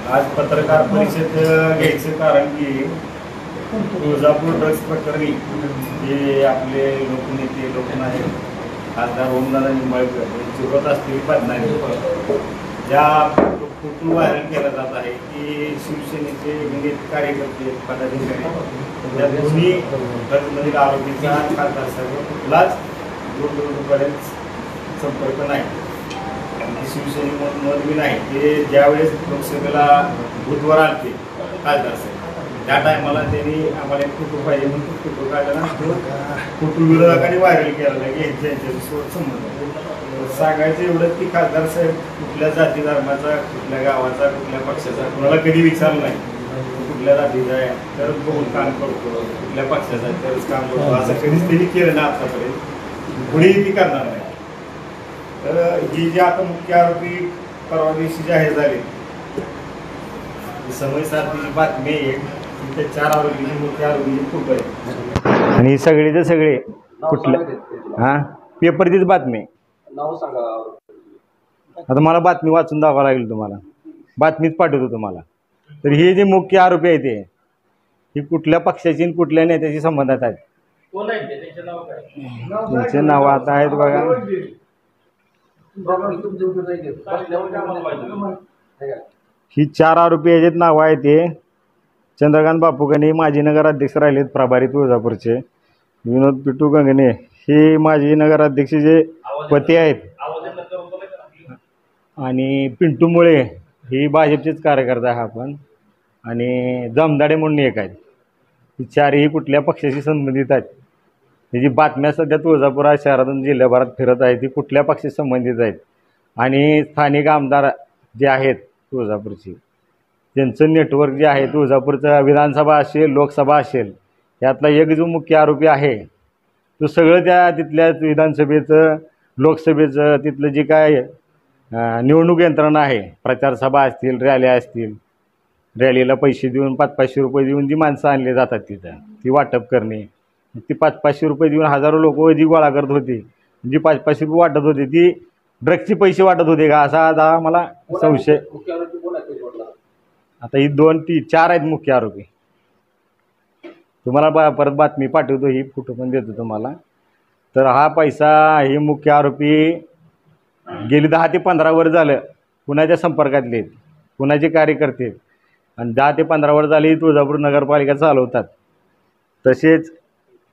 आज पत्रकार परिषद घ्यायचं कारण की तुळजापूर ड्रग्स प्रकरणी जे आपले लोकनेते लोकनायक खासदार ओमदादा निंबाळकर यांची होत असलेली बदनामी ज्या फोटो व्हायरल केला जात आहे की शिवसेनेचे विनेत कार्यकर्ते पदाधिकारी त्या दोन्ही ड्रग्समधील आरोपीचा खासदार साहेब कुठलाच दूरपर्यंत संपर्क नाही. शिवसेनेमध्ये नाही. ते ज्यावेळेस लोकसभेला बुधवार आले खासदार साहेब त्या टायमाला त्यांनी आम्हाला एक फोटो पाहिजे म्हणून तो फोटो काढला. फोटो विरोधकांनी व्हायरल केला की यांच्यासोबत संबंध. सांगायचं एवढं की खासदार साहेब कुठल्या जाती धर्माचा, कुठल्या गावाचा, कुठल्या पक्षाचा कुणाला कधी विचारलं नाही. कुठल्या जातीचा आहे तरच बघून काम करतो, कुठल्या पक्षाचा आहे तरच काम करतो असं कधीच त्यांनी केलं ना आतापर्यंत, पुढेही ती करणार नाही. तर ही जी आता मुख्य आरोपी परवा दिवशी जाहीर झाले समय सारखी बातमी आहे त्या 4 आरोपी मुख्य आरोपी खूप आहे आणि सगळेचे सगळे कुठल्या पेपरचीच बातमी. नाव सांगा. आता मला बातमी वाचून दाखवावं लागेल तुम्हाला, बातमीच पाठवतो तुम्हाला. तर हे जे मुख्य आरोपी आहे ते ही कुठल्या पक्षाची आणि कुठल्या नेत्याशी संबंधात आहेत. त्यांचे नाव आता आहेत बघा. ही 4 आरोपी आहेत. नाव आहे ते चंद्रकांत बापू गणे माजी नगराध्यक्ष राहिलेत प्रभारी तुळजापूरचे. विनोद पिटू गंगणे हे माजी नगराध्यक्ष जे पती आहेत आणि पिंटू मुळे ही भाजपचेच कार्यकर्ता आहे आपण आणि जमदाडे म्हणून एक आहेत. ही 4ही कुठल्या पक्षाशी संबंधित आहेत. ही बातम्या सध्या तुळजापूर शहरातून जिल्ह्याभरात फिरत आहे ती कुठल्या पक्षाशी संबंधित आहेत. आणि स्थानिक आमदार जे आहेत तुळजापूरची त्यांचं नेटवर्क जे आहे तुळजापूरचं विधानसभा असेल लोकसभा असेल यातला एक जो मुख्य आरोपी आहे तो सगळं त्या तिथल्या विधानसभेचं लोकसभेचं तिथलं जे काय निवडणूक यंत्रणा आहे प्रचारसभा असतील रॅल्या असतील रॅलीला पैसे देऊन 500-500 रुपये देऊन जी माणसं आणली जातात तिथं ती वाटप करणे ती 500-500 रुपये देऊन हजारो लोक जी गोळा करत होती जी 500-500 रुपये वाटत होती ती ड्रग्सचे पैसे वाटत होते का असा आता मला संशय. आता ही 2-4 आहेत मुख्य आरोपी. तुम्हाला परत बातमी पाठवतो ही फोटो पण देतो तुम्हाला. तर हा पैसा हे मुख्य आरोपी गेली 10 ते 15 वर्ष झालं कुणाच्या संपर्कातले आहेत कुणाचे कार्यकर्ते आणि 10 ते 15 वर्ष झाली तुळजापूर नगरपालिका चालवतात. तसेच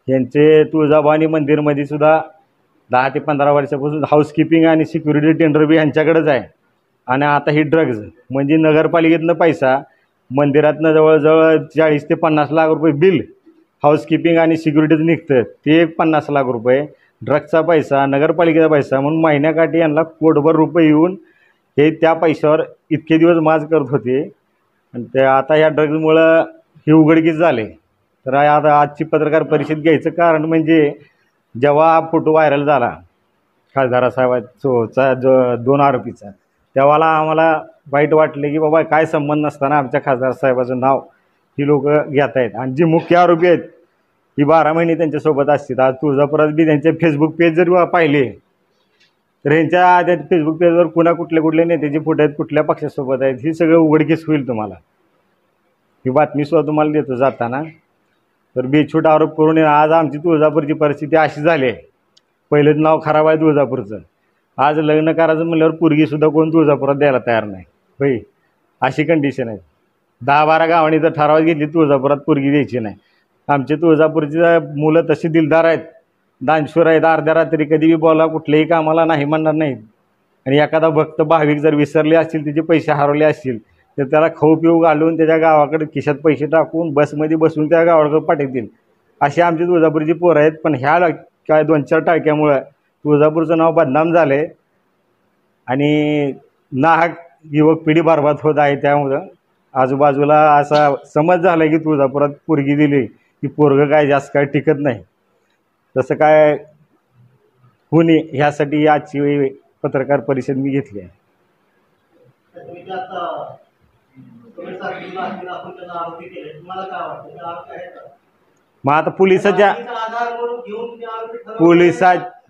यांचे तुळजाभवानी मंदिरमध्ये सुद्धा 10 ते 15 वर्षापासून हाऊसकीपिंग आणि सिक्युरिटी टेंडर बी यांच्याकडेच आहे. आणि आता ही ड्रग्ज म्हणजे नगरपालिकेतनं पैसा मंदिरातनं जवळजवळ 40 ते 50 लाख रुपये बिल हाऊसकीपिंग आणि सिक्युरिटीचं निघतं ते 50 लाख रुपये ड्रग्सचा पैसा नगरपालिकेचा पैसा म्हणून महिन्याकाठी यांना कोटभर रुपये येऊन हे त्या पैशावर इतके दिवस माज करत होते. आणि ते आता या ड्रग्जमुळं हे उघडकीस झाले. तर आता आजची पत्रकार परिषद घ्यायचं कारण म्हणजे जेव्हा फोटो व्हायरल झाला खासदारासाहेबांचा जो 2 आरोपीचा तेव्हाला आम्हाला वाईट वाटले की बाबा काय संबंध नसताना आमच्या खासदार साहेबाचं नाव ही लोक घेत आहेत. आणि जी मुख्य आरोपी आहेत ही 12 महिने त्यांच्यासोबत असतात. आज तुळजापुरात बी त्यांचे फेसबुक पेज जर पाहिले तर ह्यांच्या त्या फेसबुक पेजवर कुठले नेत्याचे फोटो आहेत कुठल्या पक्षासोबत आहेत ही सगळं उघडकीस होईल तुम्हाला. ही बातमीसुद्धा तुम्हाला देतो जाताना. तर बेछूट आरोप करून आज आमची तुळजापूरची परिस्थिती अशी झाली आहे. पहिलेच नाव खराब आहे तुळजापूरचं. आज लग्न करायचं म्हणल्यावर पोरगीसुद्धा कोण तुळजापुरात द्यायला तयार नाही होय अशी कंडिशन आहे. 10-12 गावांनी जर ठराव घेतली तुळजापुरात पोरगी द्यायची नाही. आमचे तुळजापूरची मुलं तशी दिलदार आहेत दानशूर आहेत. अर्ध्या रात्री कधी बी बोला कुठल्याही कामाला नाही म्हणणार नाहीत. आणि एखादा भक्त भाविक जर विसरले असतील त्याचे पैसे हरवले असतील तर त्याला खाऊ पिऊ घालून त्याच्या गावाकडे खिशात पैसे टाकून बसमध्ये बसून त्या गावाकडे पाठवतील अशी आमची तुळजापूरची पोरं आहेत. पण ह्या काय 2-4 टाळक्यामुळं तुळजापूरचं नाव बदनाम झालं आहे आणि नाहक युवक पिढी बरबाद होत आहे. त्यामुळं आजूबाजूला असा समज झाला की तुळजापुरात पोरगी दिली की पोरगं काय जास्त काय टिकत नाही. तसं काय होऊ नये ह्यासाठी आजची पत्रकार परिषद मी घेतली आहे. मग आता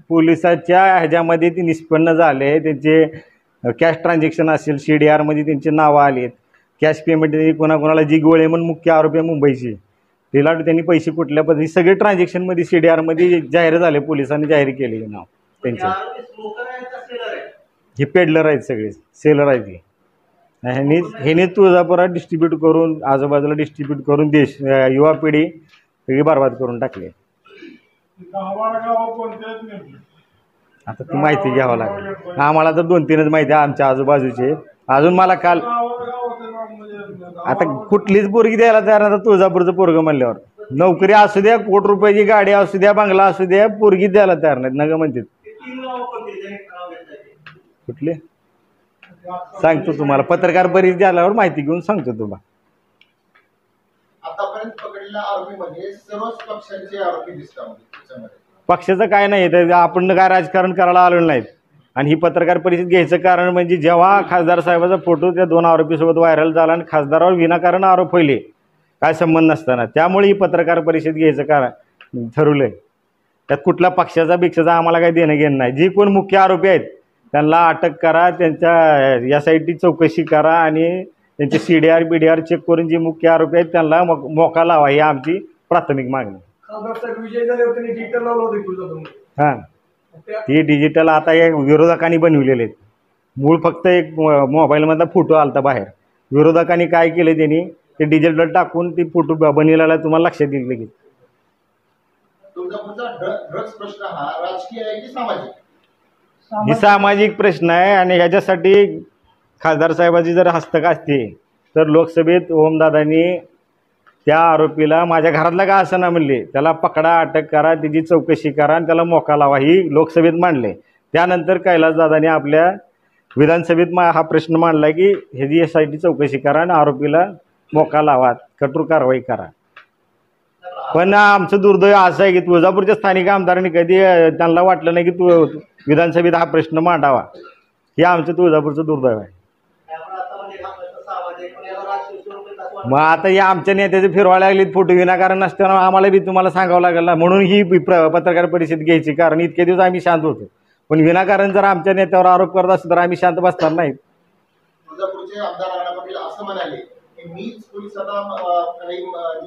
पोलिसाच्या ह्याच्यामध्ये ती निष्पन्न झाले त्यांचे कॅश ट्रान्झॅक्शन असेल CDR मध्ये त्यांचे नावं आलेत कॅश पेमेंट कोणाकोणाला जी गोळे म्हणून मुख्य आरोपी आहे मुंबईची तिला त्यांनी पैसे कुठल्या पद्धती सगळे ट्रान्झॅक्शनमध्ये CDR जाहीर झाले, पोलिसांनी जाहीर केले नाव त्यांचे. हे पेडलर आहेत, सगळे सेलर आहेत. ह्याने तुळजापुरात डिस्ट्रीब्यूट करून आजूबाजूला डिस्ट्रीब्यूट करून युवा पिढी सगळी बरबाद करून टाकली. आता ती माहिती घ्यावं लागेल आम्हाला, तर 2-3च माहिती आहे आमच्या आजूबाजूचे. अजून मला काल आता कुठलीच पोरगी द्यायला तयार आता तुळजापूरचं पोरगं म्हणल्यावर, नोकरी असू द्या, कोटी रुपयाची गाडी असू द्या, बंगला असू द्या, पोरगी द्यायला तयार नाहीत नग म्हणतात. कुठले सांगतो तुम्हाला, पत्रकार परिषद आल्यावर माहिती घेऊन सांगतो तुम्हाला. आतापर्यंत पकडलेल्या आरोपीमध्ये सर्वच पक्षांचे आरोपी दिसतात. पक्षाचं काय नाही, आपण काय राजकारण करायला आलेलं नाहीत. आणि ही पत्रकार परिषद घ्यायचं कारण म्हणजे जेव्हा खासदार साहेबाचा फोटो त्या 2 आरोपीसोबत व्हायरल झाला आणि खासदारावर विनाकारण आरोप होईल काय संबंध नसताना, त्यामुळे ही पत्रकार परिषद घ्यायचं कारण ठरवलंय. त्यात कुठल्या पक्षाचा आम्हाला काही देणं घेणं नाही. जी कोण मुख्य आरोपी आहेत त्यांना अटक करा, त्यांच्या SIT चौकशी करा आणि त्यांचे CDR BDR चेक करून जे मुख्य आरोपी आहेत त्यांना मोका लावा, ही आमची प्राथमिक मागणी. हां, ती डिजिटल आता या विरोधकांनी बनविलेले आहेत. मूळ फक्त एक मोबाईलमधला फोटो आलता बाहेर, विरोधकांनी काय केलं त्यांनी ते डिजिटल टाकून ती फोटो बनविलेला तुम्हाला लक्षात येईल लगेच. ड्रग्स प्रश्न हा राजकीय आहे की सामाजिक? ही सामाजिक प्रश्न आहे आणि ह्याच्यासाठी खासदार साहेबाची जर हस्तक असते तर लोकसभेत ओमदादांनी त्या आरोपीला माझ्या घरातला का असं ना म्हणले, त्याला पकडा, अटक करा, त्याची चौकशी करा आणि त्याला मोका लावा, ही लोकसभेत मांडले. त्यानंतर कैलासदादांनी आपल्या विधानसभेत हा प्रश्न मांडला की ह्याची SIT चौकशी करा आणि आरोपीला मोका लावा, कठोर कारवाई करा. पण आमचं दुर्दैव असं आहे की तुळजापूरच्या स्थानिक आमदारांनी कधी त्यांना वाटलं नाही की विधानसभेत हा प्रश्न मांडावा. हे आमचं तुळजापूरचं दुर्दैव आहे. मग आता या आमच्या नेत्याचे फिरवायला लागलीत फोटो विनाकारण नसताना आम्हाला बी तुम्हाला सांगावं लागेल ना, म्हणून ही पत्रकार परिषद घ्यायची. कारण इतके दिवस आम्ही शांत होतो, पण विनाकारण जर आमच्या नेत्यावर आरोप करत असतो तर आम्ही शांत बसणार नाहीत. तुळजापूरचे आमदार राणा पाटील असं म्हणाले की मीच पोलिसांना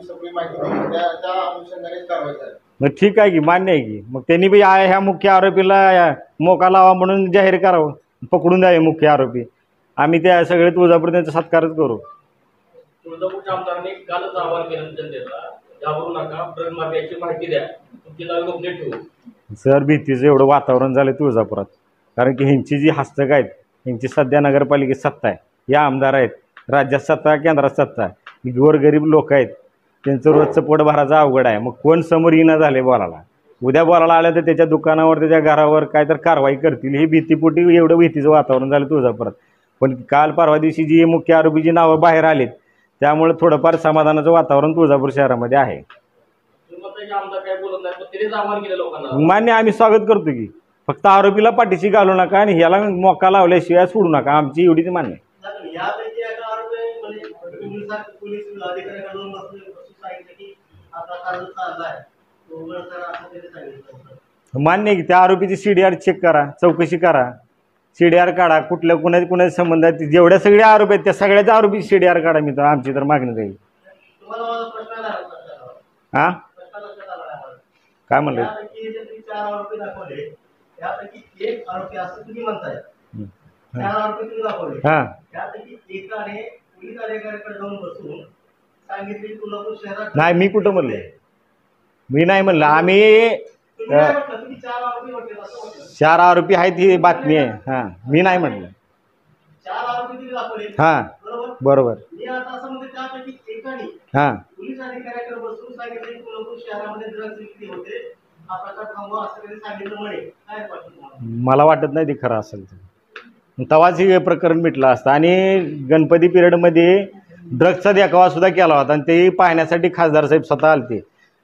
सगळी माहिती दिली, त्या अनुषंगानेच कारवाई झाली. मग ठीक आहे की, मान्य आहे की, मग त्यांनी बी ह्या मुख्य आरोपीला मोका लावा म्हणून जाहीर करावं, पकडून द्यावे मुख्य आरोपी. आम्ही त्या सगळे तुळजापूर त्यांचा सत्कारच करू. तुळजापूरच्या आमदारांनी कालच आवाहन केलं जनतेला, घाबरू नका, ड्रग माफियाची माहिती द्या, तुमची नावे गोपनीय ठेवू. सर, भीतीचं एवढं वातावरण झालं तुळजापुरात, कारण की ह्यांची जी हस्तक आहेत, ह्यांची सध्या नगरपालिकेत सत्ता आहे, या आमदार आहेत, राज्यात सत्ता, केंद्रात सत्ता आहे, गोरगरीब लोक आहेत, त्यांचं रोजचं पोट भरायचं अवघड आहे. मग कोण समोर येणं झाले बोलायला, उद्या बोलायला आलं तर त्याच्या दुकानावर, त्याच्या घरावर काय तर कारवाई करतील, ही भीतीपोटी एवढं भीतीचं वातावरण झालं तुळजापुरात. पण काल परवा दिवशी जी मुख्य आरोपीची नावं बाहेर आलीत त्यामुळे थोडंफार समाधानाचं वातावरण तुळजापूर शहरामध्ये आहे. मान्य, आम्ही स्वागत करतो की, फक्त आरोपीला पाठीशी घालू नका आणि ह्याला मोका लावल्याशिवाय सोडू नका, आमची एवढीच मान्य. मान्य आहे की त्या आरोपीची CDR चेक करा, चौकशी करा, CDR काढा, कुठल्या कुणाच्या संबंधात जेवढ्या सगळे आरोपी आहेत त्या सगळ्याच आरोपी CDR काढा. मी तर आमची तर मागणी राहील. हा, काय म्हणले? नाही, मी कुठं म्हणले? मी नाही म्हणलं. आम्ही 4 आरोपी आहेत ही बातमी आहे. हां, मी नाही म्हटलं. हां, बरोबर. हां, मला वाटत नाही ते खरं असेल तर तेव्हाच हे प्रकरण मिटलं असतं. आणि गणपती पिरियडमध्ये ड्रग्सचा देखावा सुद्धा केला होता आणि ते पाहण्यासाठी खासदार साहेब स्वतः आलते.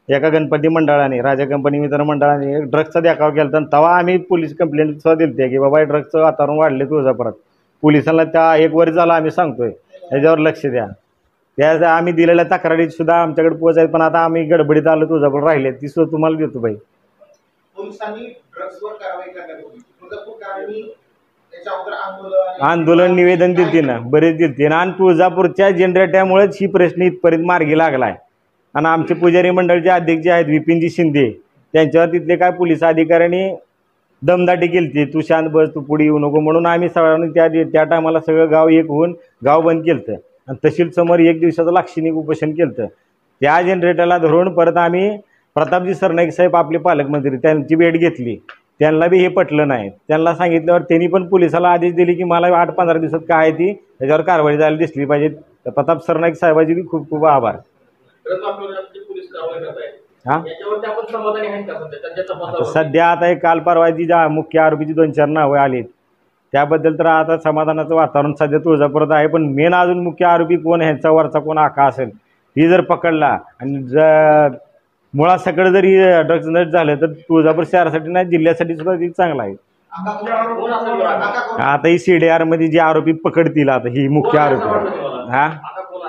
एका गणपती मंडळाने, राजा कंपनी मित्र मंडळाने ड्रग्सचा देखावा केला होता आणि तेव्हा आम्ही पोलीस कंप्लेंट सुद्धा दिली की बाबा ड्रग्सचं वातावरण वाढले तुळजापुरात. पोलिसांना त्या 1 वर झाला आम्ही सांगतोय याच्यावर लक्ष द्या. त्या आम्ही दिलेल्या तक्रारी सुद्धा आमच्याकडे पोहोचायत, पण आता आम्ही गडबडीत आलो तुळजापूर राहिले, ती सुद्धा तुम्हाला देतो बाई. पोलिसांनी ड्रग्सवर कारवाई करण्यापूर्वी तुळजापूरकरांनी त्याच्या अगोदर आंदोलन निवेदन दिलते ना, बरेच दिलते ना, आणि तुळजापूरच्या जनरेट्यामुळेच ही प्रश्न इथपर्यंत मार्गी लागलाय. आणि आमचे पुजारी मंडळचे अध्यक्ष जे आहेत विपिनजी शिंदे, त्यांच्यावर तिथले काय पोलीस अधिकाऱ्यांनी दमदाटी केली, तू शांत बस, तू पुढे येऊ नको म्हणून आम्ही सगळ्यांनी त्या टायमाला सगळं गाव एक होऊन गाव बंद केलं आणि तहसील समोर 1 दिवसाचं लाक्षणिक उपोषण केलं. त्या जनरेटरला धरून परत आम्ही प्रतापजी सरनाईक साहेब आपले पालकमंत्री त्यांची भेट घेतली. त्यांना बी हे पटलं नाही. त्यांना सांगितल्यावर त्यांनी पण पोलिसाला आदेश दिले की मला 8-15 दिवसात काय आहे ती त्याच्यावर कारवाई झाली दिसली पाहिजे. प्रताप सरनाईक साहेबांचे बी खूप खूप आभार. सध्या आता एक काल परवाची ज्या मुख्य आरोपीची 2-4 नावं आलीत त्याबद्दल तर आता समाधानाचं वातावरण सध्या तुळजापुरात आहे. पण मेन अजून मुख्य आरोपी कोण, ह्यांचा वरचा कोण आका असेल ती जर पकडला आणि मुळासकट जरी ड्रग्ज नट झालं तर तुळजापूर शहरासाठी नाही जिल्ह्यासाठी सुद्धा ती चांगला आहे. आता ही CDR मध्ये जे आरोपी पकडतील आता ही मुख्य आरोपी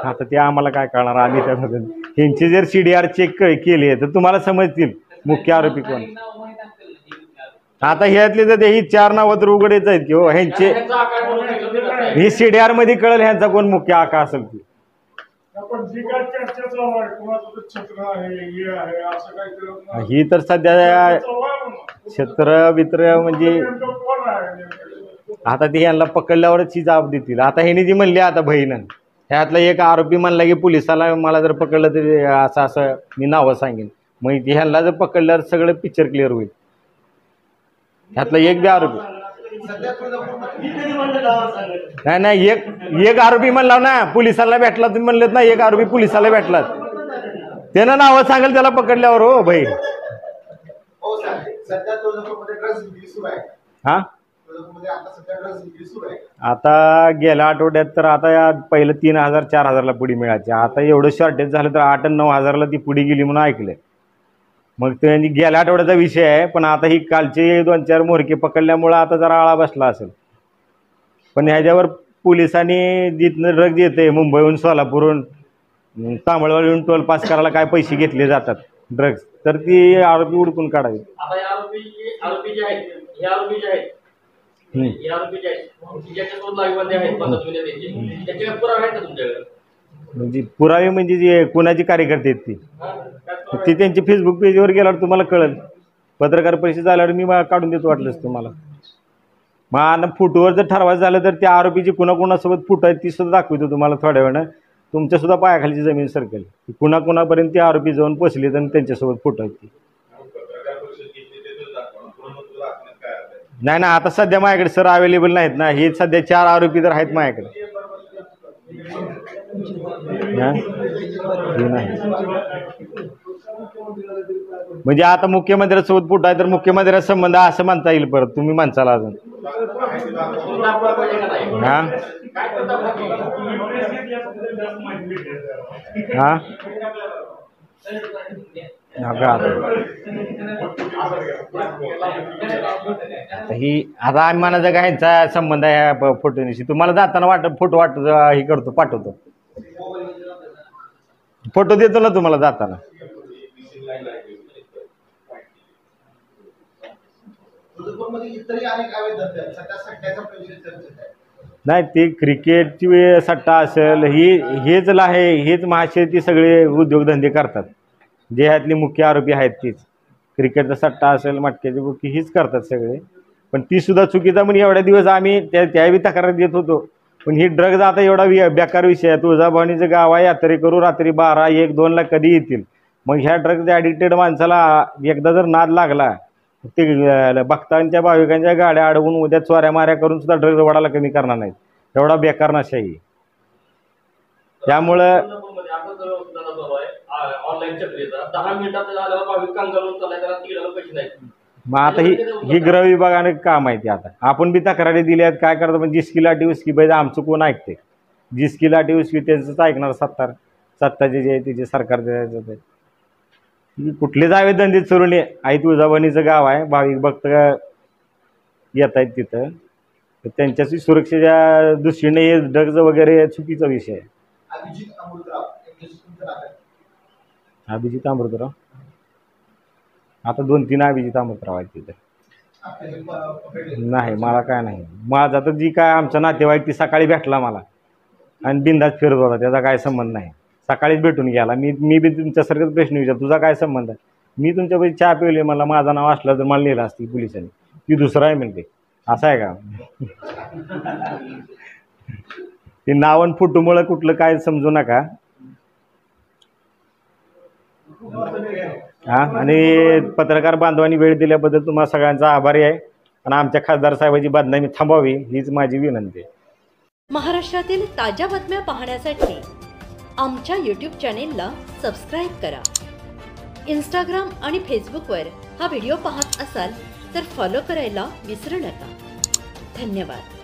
आता ते आम्हाला काय कळणार, आम्ही त्यामध्ये ह्यांची जर CDR चेक केली तर तुम्हाला समजतील मुख्य आरोपी कोण. आता ह्यातले तर ही 4 नावं तर उघडेच आहेत की हो ह्यांचे, ही CDR मध्ये कळेल ह्यांचा कोण मुख्य आका असेल ती. ही तर सध्या छत्र बित्र म्हणजे आता ते यांना पकडल्यावरच ही जाब देतील. आता ह्यानी जी म्हणली आता बहीण ह्यातला एक आरोपी म्हणला की पोलिसाला मला जर पकडलं तरी असं असं मी नावं सांगेन, मग ह्यांना जर पकडल्यावर सगळं पिक्चर क्लिअर होईल. ह्यातला एक बी आरोपी नाही एक आरोपी म्हणला ना पोलिसाला भेटला, तुम्ही म्हणलेत ना एक आरोपी पोलिसाला भेटला त्यानं नावं सांगेल त्याला पकडल्यावर. हो भाई हा आता गेल्या आठवड्यात तर आता पहिलं 3,000-4,000ला पुडी मिळायची. आता एवढं शॉर्टेज झालं तर 8-9,000ला ती पुडी गेली म्हणून ऐकलंय. मग ते गेल्या आठवड्याचा विषय आहे. पण आता ही कालचे 2-4 मोरके पकडल्यामुळं आता जरा आळा बसला असेल. पण ह्याच्यावर पोलिसांनी जिथनं ड्रग्ज येते मुंबईहून सोलापूरहून तामिळवाडीहून टोल पास करायला काय पैसे घेतले जातात ड्रग्ज, तर ती आरोपी उडकून काढावी. म्हणजे पुरावे म्हणजे जे कोणाची कार्यकर्ते आहेत ती त्यांची फेसबुक पेजवर गेल्यावर तुम्हाला कळेल. पत्रकार परिषद झाल्यावर मी काढून देतो वाटलंच तुम्हाला. मग फोटोवर जर ठरवायचं झालं तर त्या आरोपीची कुणाकुणासोबत फोटो आहेत ती सुद्धा दाखवतो तुम्हाला थोड्या वेळानं. तुमच्यासुद्धा पायाखालीची जमीन सरकेल कुणाकुणापर्यंत ती आरोपी जाऊन पोचले तर त्यांच्यासोबत फोटो आहेत ती. नाही ना आता सध्या माझ्याकडे सर अवेलेबल नाहीत ना. हे सध्या 4 आरोपी तर आहेत माझ्याकडे. म्हणजे आता मुख्यमंत्र्यांसोबत फोटो आहे तर मुख्यमंत्र्याचा संबंध असं म्हणता येईल परत तुम्ही म्हणसाला अजून हा हा ही आता आम्ही म्हणायचं का ह्यांचा संबंध आहे ह्या फोटोनिशी. तुम्हाला जाताना फोटो हे करतो पाठवतो, फोटो देतो ना तुम्हाला जाताना. नाही ते क्रिकेटची सट्टा असेल हेच महाशयती सगळे उद्योगधंदे करतात. जे ह्यातले मुख्य आरोपी आहेत तीच क्रिकेटचा सट्टा असेल मटक्याची बुकी हीच करतात सगळे. पण ती सुद्धा चुकीचा म्हणजे एवढ्या दिवस आम्ही त्याही तक्रार देत होतो. पण ही ड्रग्ज आता एवढा बेकार विषय आहे. तुळजाभवानीचं गाव आहे, यात्रेकरू रात्री 12-1-2ला कधी येतील. मग ह्या ड्रग्ज ॲडिक्टेड माणसाला एकदा जर नाद लागला ते भक्तांच्या भाविकांच्या गाड्या अडवून उद्या चोऱ्या माऱ्या करून सुद्धा ड्रग्ज वडाला कमी करणार नाहीत. एवढा बेकार नशा आहे. त्यामुळं मग आता ही गृह विभागाने काम आहे. ते आता आपण बी तक्रारी दिल्या काय करतो. पण जिसकी लाटी उसकी बैजा आमचं कोण ऐकते. जिसकी लाटी उसकी त्यांचंच ऐकणार. सत्ताचे जे आहे त्याचे सरकार द्यायचं. कुठले जावे धंदे चोरून आई तुळजाभवानीचं गाव आहे, भाविक भक्त येत आहेत तिथं. तर त्यांच्याशी सुरक्षेच्या दृष्टीने हे ड्रग्ज वगैरे चुकीचा विषय आहे. अभिजित अमृतराव आता 2-3 अभिजित अमृतराव आहेत तिथे. नाही, मला काय नाही. माझा तर जी काय आमचा नातेवाईक ती सकाळी भेटला मला आणि बिंदास फिरत होता, त्याचा काय संबंध नाही. सकाळीच भेटून गेला. मी बी तुमच्यासारखाच प्रश्न विचार, तुझा काय संबंध आहे? मी तुमच्यापैकी चहा पिवले, मला माझं नाव असलं तर मला लिहिलं असती पोलिसांनी, ती दुसरा आहे म्हणते. असं आहे का? ते नाव आणि फोटोमुळं कुठलं काय समजू नका. हा, आणि पत्रकार बांधवांनी वेळ दिल्याबद्दल तुम्हाला सगळ्यांचा आभारी आहे. आणि आमच्या खासदार साहेबांची बदनामी थांबावी हीच माझी विनंती आहे. महाराष्ट्रातील ताज्या बातम्या पाहण्यासाठी आमच्या यूट्यूब चॅनेलला सबस्क्राईब करा. इंस्टाग्राम आणि फेसबुकवर हा व्हिडिओ पाहत असाल तर फॉलो करायला विसरू नका. धन्यवाद.